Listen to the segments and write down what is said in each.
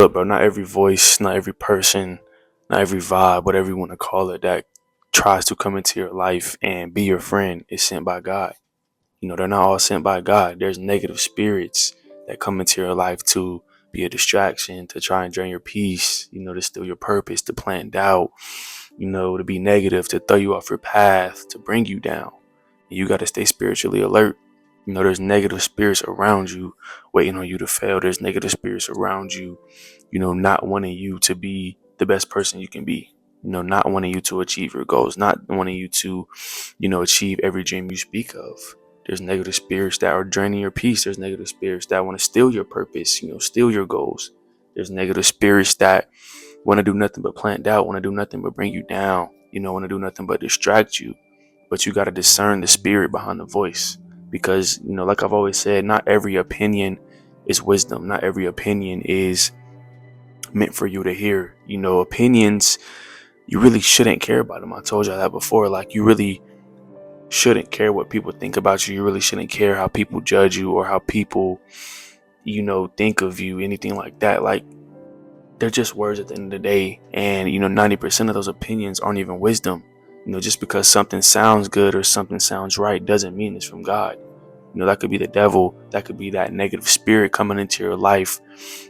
Look, bro, not every voice, not every person, not every vibe, whatever you want to call it, that tries to come into your life and be your friend is sent by God. They're not all sent by God. There's negative spirits that come into your life to be a distraction, to try and drain your peace, to steal your purpose, to plant doubt, to be negative, to throw you off your path, to bring you down. You got to stay spiritually alert. There's negative spirits around you waiting on you to fail. There's negative spirits around you, not wanting you to be the best person you can be. Not wanting you to achieve your goals, not wanting you to, achieve every dream you speak of. There's negative spirits that are draining your peace. There's negative spirits that want to steal your purpose, steal your goals. There's negative spirits that want to do nothing but plant doubt, want to do nothing but bring you down, want to do nothing but distract you. But you got to discern the spirit behind the voice because, like I've always said, not every opinion is wisdom. Not every opinion is meant for you to hear. Opinions, you really shouldn't care about them. I told y'all that before. Like, you really shouldn't care what people think about you. You really shouldn't care how people judge you or how people, think of you, anything like that. Like, they're just words at the end of the day. And, 90% of those opinions aren't even wisdom. Just because something sounds good or something sounds right doesn't mean it's from God. That could be the devil. That could be that negative spirit coming into your life,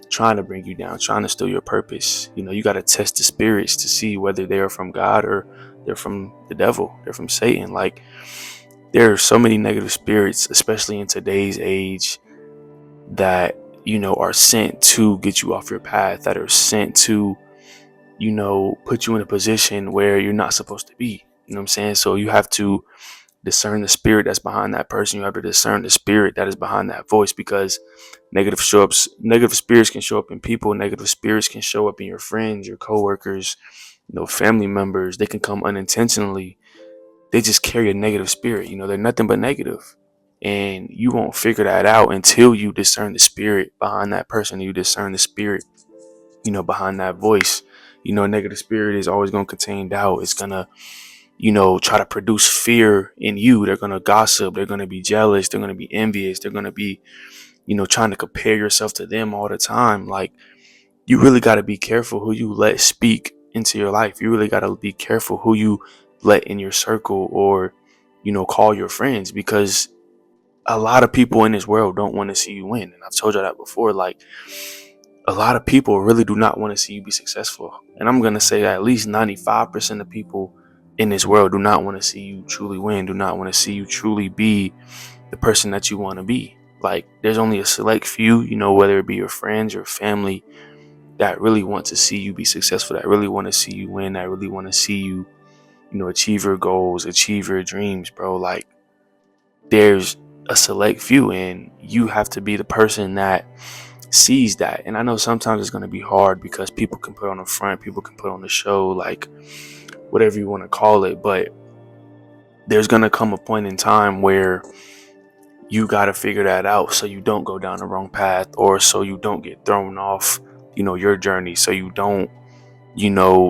trying to bring you down, trying to steal your purpose. You got to test the spirits to see whether they're from God or they're from the devil. They're from Satan. Like, there are so many negative spirits, especially in today's age, that, are sent to get you off your path, that are sent to, put you in a position where you're not supposed to be. You know what I'm saying? So you have to discern the spirit that's behind that person. You have to discern the spirit that is behind that voice, because negative spirits can show up in people. Negative spirits can show up in your friends, your coworkers, family members. They can come unintentionally. They just carry a negative spirit. They're nothing but negative. And you won't figure that out until you discern the spirit behind that person. You discern the spirit, behind that voice. A negative spirit is always going to contain doubt. It's going to, try to produce fear in you. They're going to gossip. They're going to be jealous. They're going to be envious. They're going to be, trying to compare yourself to them all the time. Like, you really got to be careful who you let speak into your life. You really got to be careful who you let in your circle or, call your friends, because a lot of people in this world don't want to see you win. And I've told you that before. Like, a lot of people really do not want to see you be successful. And I'm going to say at least 95% of people in this world do not want to see you truly win, do not want to see you truly be the person that you want to be. Like, there's only a select few, whether it be your friends or family, that really want to see you be successful, that really want to see you win, that really want to see you, achieve your goals, achieve your dreams, bro. Like, there's a select few, and you have to be the person that sees that. And I know sometimes it's going to be hard because people can put on the front, people can put on the show, like, whatever you want to call it, but there's going to come a point in time where you got to figure that out, so you don't go down the wrong path, or so you don't get thrown off, your journey, so you don't,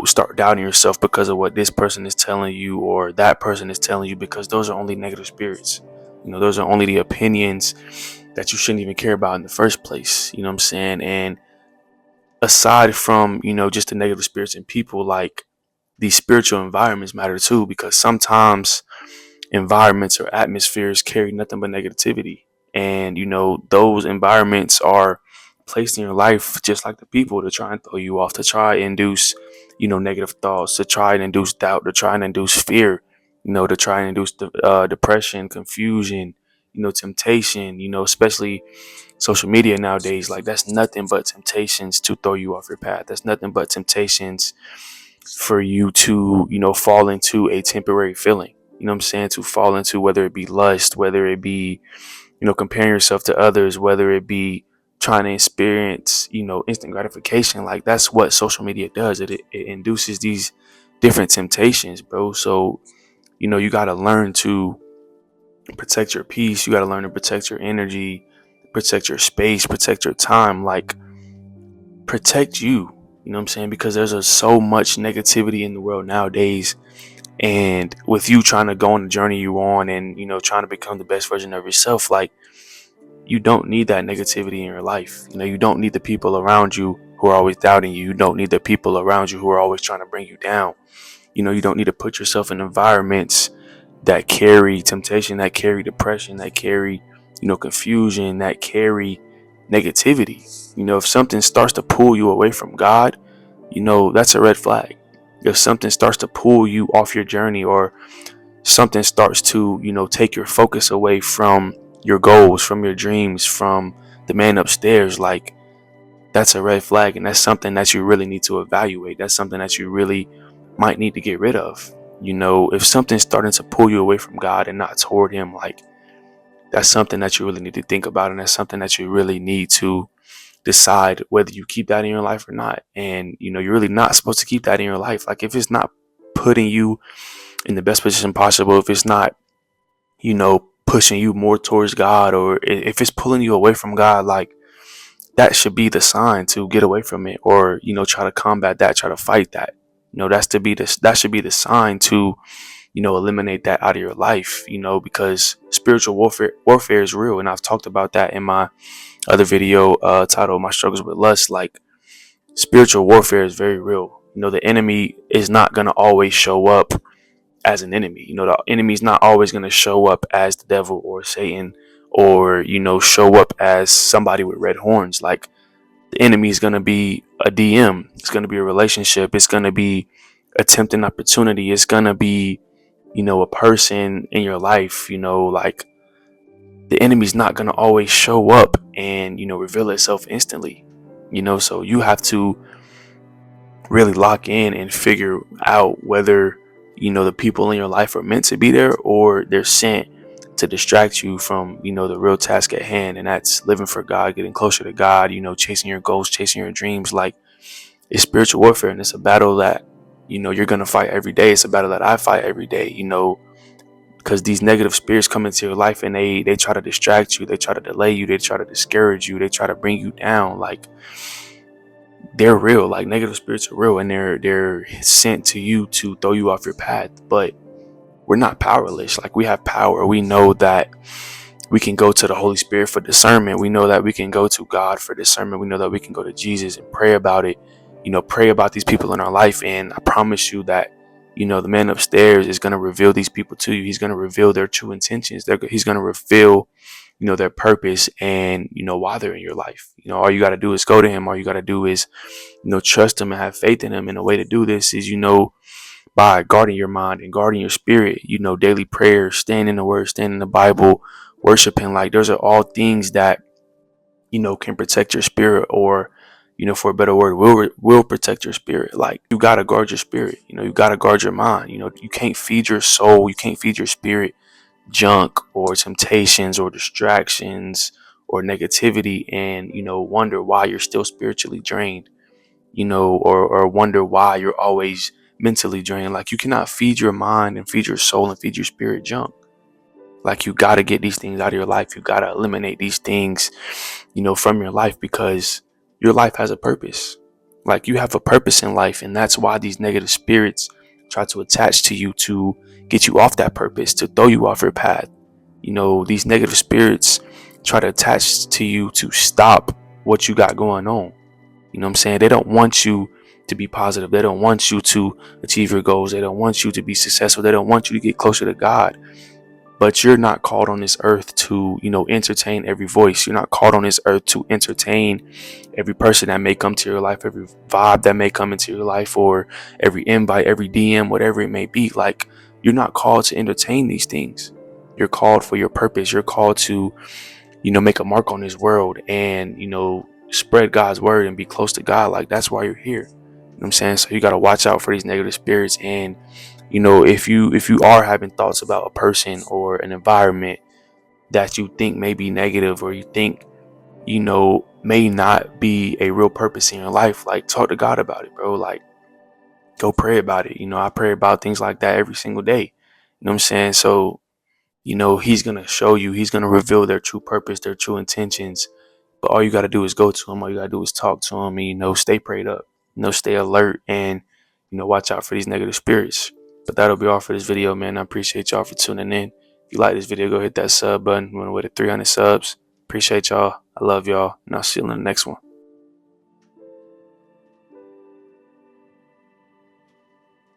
start doubting yourself because of what this person is telling you or that person is telling you, because those are only negative spirits. Those are only the opinions that you shouldn't even care about in the first place. You know what I'm saying? And aside from, just the negative spirits in people, like, these spiritual environments matter too, because sometimes environments or atmospheres carry nothing but negativity. And, those environments are placed in your life just like the people, to try and throw you off, to try and induce, negative thoughts, to try and induce doubt, to try and induce fear, to try and induce depression, confusion, temptation, especially social media nowadays. Like, that's nothing but temptations to throw you off your path. That's nothing but temptations for you to, fall into a temporary feeling. You know what I'm saying? To fall into, whether it be lust, whether it be, comparing yourself to others, whether it be trying to experience, instant gratification. Like, that's what social media does. It induces these different temptations, bro. So, you got to learn to protect your peace. You got to learn to protect your energy, protect your space, protect your time. Like, protect you. You know what I'm saying? Because there's so much negativity in the world nowadays. And with you trying to go on the journey you on and, trying to become the best version of yourself, like, you don't need that negativity in your life. You don't need the people around you who are always doubting you. You don't need the people around you who are always trying to bring you down. You don't need to put yourself in environments that carry temptation, that carry depression, that carry, confusion, that carry negativity. If something starts to pull you away from God, that's a red flag. If something starts to pull you off your journey, or something starts to, take your focus away from your goals, from your dreams, from the man upstairs, like, that's a red flag. And that's something that you really need to evaluate. That's something that you really might need to get rid of. If something's starting to pull you away from God and not toward Him, like, that's something that you really need to think about. And that's something that you really need to decide whether you keep that in your life or not. And, you're really not supposed to keep that in your life. Like, if it's not putting you in the best position possible, if it's not, pushing you more towards God, or if it's pulling you away from God, like, that should be the sign to get away from it, or, try to combat that, try to fight that. That should be the sign to, eliminate that out of your life, because spiritual warfare is real. And I've talked about that in my other video, titled My Struggles with Lust. Like, spiritual warfare is very real. The enemy is not going to always show up as an enemy. The enemy's not always going to show up as the devil or Satan, or, show up as somebody with red horns. Like, the enemy is going to be a DM. It's going to be a relationship. It's going to be a tempting opportunity. It's going to be, a person in your life. Like, the enemy's not going to always show up and, reveal itself instantly. So you have to really lock in and figure out whether, the people in your life are meant to be there, or they're sent to distract you from, the real task at hand. And that's living for God, getting closer to God, chasing your goals, chasing your dreams. Like, it's spiritual warfare, and it's a battle that, you're going to fight every day. It's a battle that I fight every day, because these negative spirits come into your life, and they try to distract you. They try to delay you. They try to discourage you. They try to bring you down. Like, they're real. Like, negative spirits are real, and they're sent to you to throw you off your path. But we're not powerless. Like, we have power. We know that we can go to the Holy Spirit for discernment. We know that we can go to God for discernment. We know that we can go to Jesus and pray about it. Pray about these people in our life. And I promise you that, the man upstairs is going to reveal these people to you. He's going to reveal their true intentions. He's going to reveal, their purpose, and, why they're in your life. All you got to do is go to Him. All you got to do is, trust Him and have faith in Him. And the way to do this is, by guarding your mind and guarding your spirit, daily prayer, staying in the Word, staying in the Bible, worshiping. Like, those are all things that, can protect your spirit, or, for a better word, will protect your spirit. Like, you got to guard your spirit. You got to guard your mind. You can't feed your soul. You can't feed your spirit junk, or temptations, or distractions, or negativity, and, wonder why you're still spiritually drained, or wonder why you're always mentally drained. Like, you cannot feed your mind and feed your soul and feed your spirit junk. Like, you got to get these things out of your life. You got to eliminate these things, from your life, because your life has a purpose. Like, you have a purpose in life, and that's why these negative spirits try to attach to you to get you off that purpose, to throw you off your path. These negative spirits try to attach to you to stop what you got going on. You know what I'm saying? They don't want you to be positive. They don't want you to achieve your goals. They don't want you to be successful. They don't want you to get closer to God. But you're not called on this earth to, entertain every voice. You're not called on this earth to entertain every person that may come to your life, every vibe that may come into your life, or every invite, every DM, whatever it may be. Like, you're not called to entertain these things. You're called for your purpose. You're called to, make a mark on this world, and, spread God's word and be close to God. Like, that's why you're here. You know what I'm saying? So you got to watch out for these negative spirits. And, if you are having thoughts about a person or an environment that you think may be negative, or you think, may not be a real purpose in your life, like, talk to God about it, bro. Like, go pray about it. I pray about things like that every single day. You know what I'm saying? So, He's going to show you, He's going to reveal their true purpose, their true intentions. But all you got to do is go to Him. All you got to do is talk to Him, and, stay prayed up, stay alert, and, watch out for these negative spirits. But that'll be all for this video, man. I appreciate y'all for tuning in. If you like this video, go hit that sub button. We're with 300 subs. Appreciate y'all. I love y'all. And I'll see you in the next one.